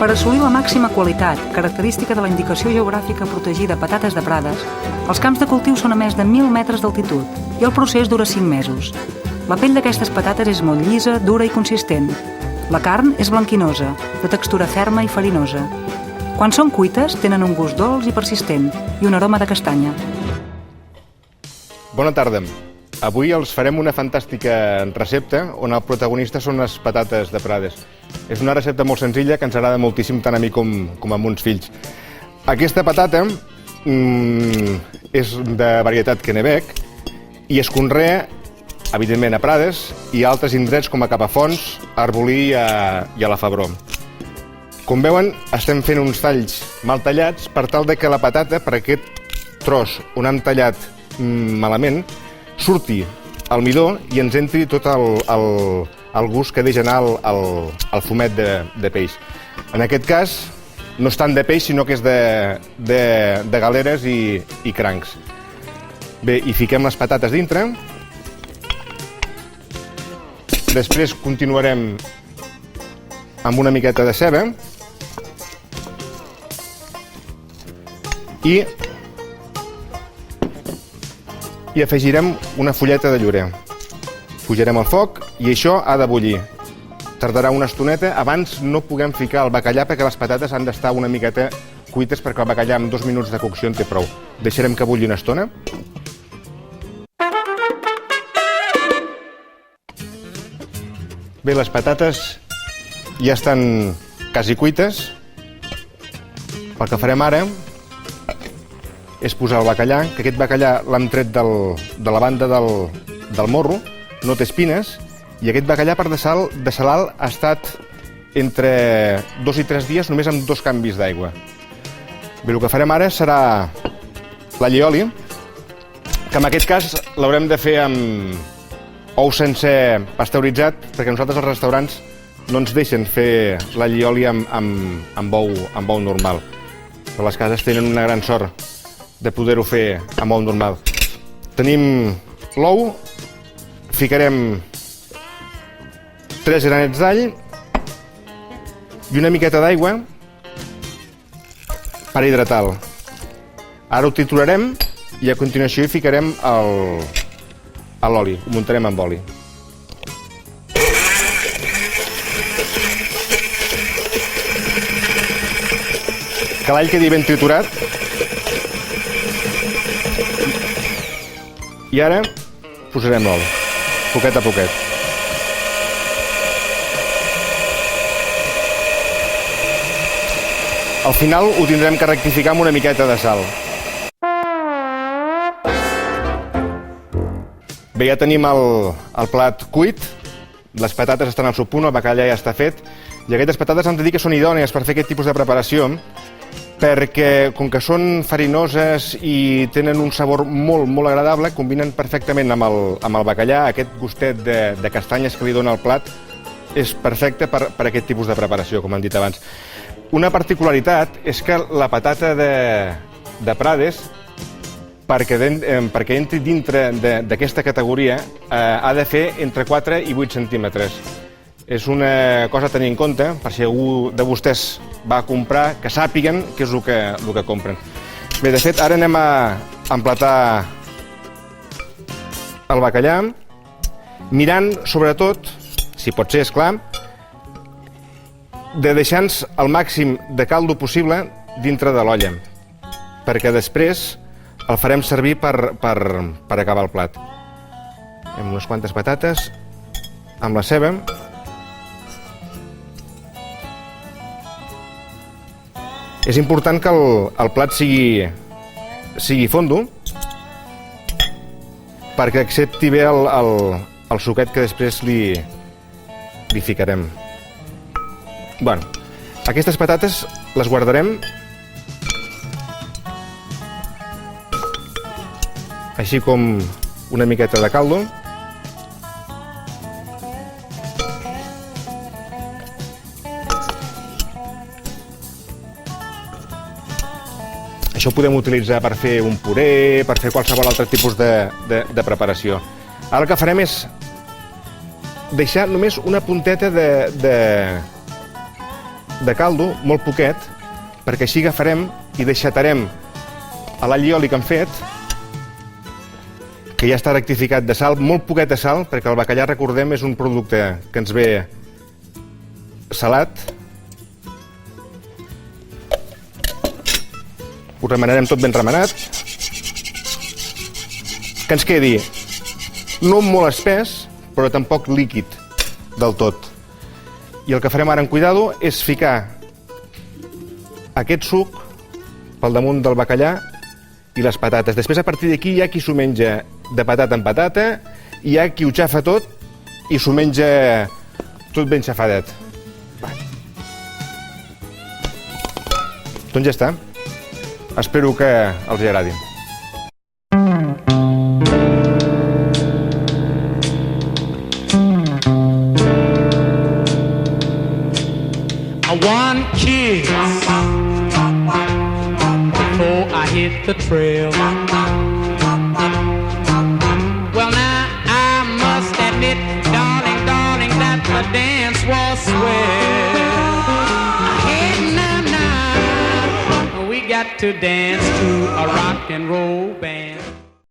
Per assolir la màxima qualitat, característica de la indicació geogràfica protegida patates de Prades, els camps de cultiu són a més de 1.000 metres d'altitud i el procés dura 5 mesos. La pell d'aquestes patates és molt llisa, dura i consistent. La carn és blanquinosa, de textura ferma i farinosa. Quan són cuites, tenen un gust dolç i persistent i un aroma de castanya. Bona tarda. Avui els farem una fantàstica recepta on el protagonista són les patates de Prades. És una recepta molt senzilla que ens agrada moltíssim tant a mi com a meus fills. Aquesta patata és de varietat Kennebec i es conrea, evidentment, a Prades i a altres indrets com a Capafonts, a Arbolí i a la Febró. Com veuen, estem fent uns talls mal tallats per tal que la patata, per aquest tros on hem tallat malament, surti al midó i ens entri tot el gust que deixa anar el fumet de peix. En aquest cas, no és tant de peix, sinó que és de galeres i crancs. Bé, hi fiquem les patates dintre. Després continuarem amb una miqueta de ceba i afegirem una fulleta de llorer. Pujarem el foc i això ha de bullir. Tardarà una estoneta. Abans no puguem ficar el bacallà perquè les patates han d'estar una miqueta cuites perquè el bacallà amb 2 minuts de cocció en té prou. Deixarem que bulli una estona. Bé, les patates ja estan quasi cuites. El que farem ara és posar el bacallà, que aquest bacallà l'hem tret de la banda del morro, no té espines, i aquest bacallà per dessalar ha estat entre 2 i 3 dies només amb 2 canvis d'aigua. Bé, el que farem ara serà l'allioli, que en aquest cas l'haurem de fer amb ou sencer pasteuritzat, perquè nosaltres als restaurants no ens deixen fer l'allioli amb ou normal. Però les cases tenen una gran sort de poder-ho fer amb ou normal. Tenim l'ou, ficarem 3 granets d'all i una miqueta d'aigua per hidratar-lo. Ara ho triturarem i a continuació hi ficarem l'oli, ho muntarem amb oli. Que l'all quedi ben triturat. I ara posarem l'oli, poquet a poquet. Al final ho tindrem que rectificar amb una miqueta de sal. Bé, ja tenim el plat cuit, les patates estan al seu punt, el bacallà ja està fet, i aquestes patates hem de dir que són idònies per fer aquest tipus de preparació, perquè com que són farinoses i tenen un sabor molt, molt agradable, combinen perfectament amb el bacallà. Aquest gustet de castanyes que li dona el plat és perfecte per aquest tipus de preparació, com hem dit abans. Una particularitat és que la patata de Prades, perquè entri dintre d'aquesta categoria, ha de fer entre 4 i 8 centímetres. És una cosa a tenir en compte, per si algú de vostès va a comprar, que sàpiguen què és el que compren. Bé, de fet, ara anem a emplatar el bacallà, mirant, sobretot, si pot ser, esclar, de deixar-nos el màxim de caldo possible dintre de l'olla, perquè després el farem servir per acabar el plat. Hem unes quantes patates amb la ceba. És important que el plat sigui fondo perquè accepti bé el suquet que després li ficarem. Bé, aquestes patates les guardarem així com una miqueta de caldo. Això ho podem utilitzar per fer un puré, per fer qualsevol altre tipus de preparació. Ara el que farem és deixar només una punteta de caldo, molt poquet, perquè així agafarem i deixatarem l'all i oli que hem fet, que ja està rectificat de sal, molt poquet de sal, perquè el bacallà, recordem, és un producte que ens ve salat. Ho remenarem tot ben remenat. Que ens quedi no molt espès, però tampoc líquid del tot. I el que farem ara amb cuidado és ficar aquest suc pel damunt del bacallà i les patates. Després, a partir d'aquí, hi ha qui s'ho menja de patata en patata, hi ha qui ho xafa tot i s'ho menja tot ben xafadet. Doncs ja està. Espero que els agradi. One kiss before I hit the trail. Well, now I must admit, darling, darling, that the dance was swell. Hey, now, we got to dance to a rock and roll band.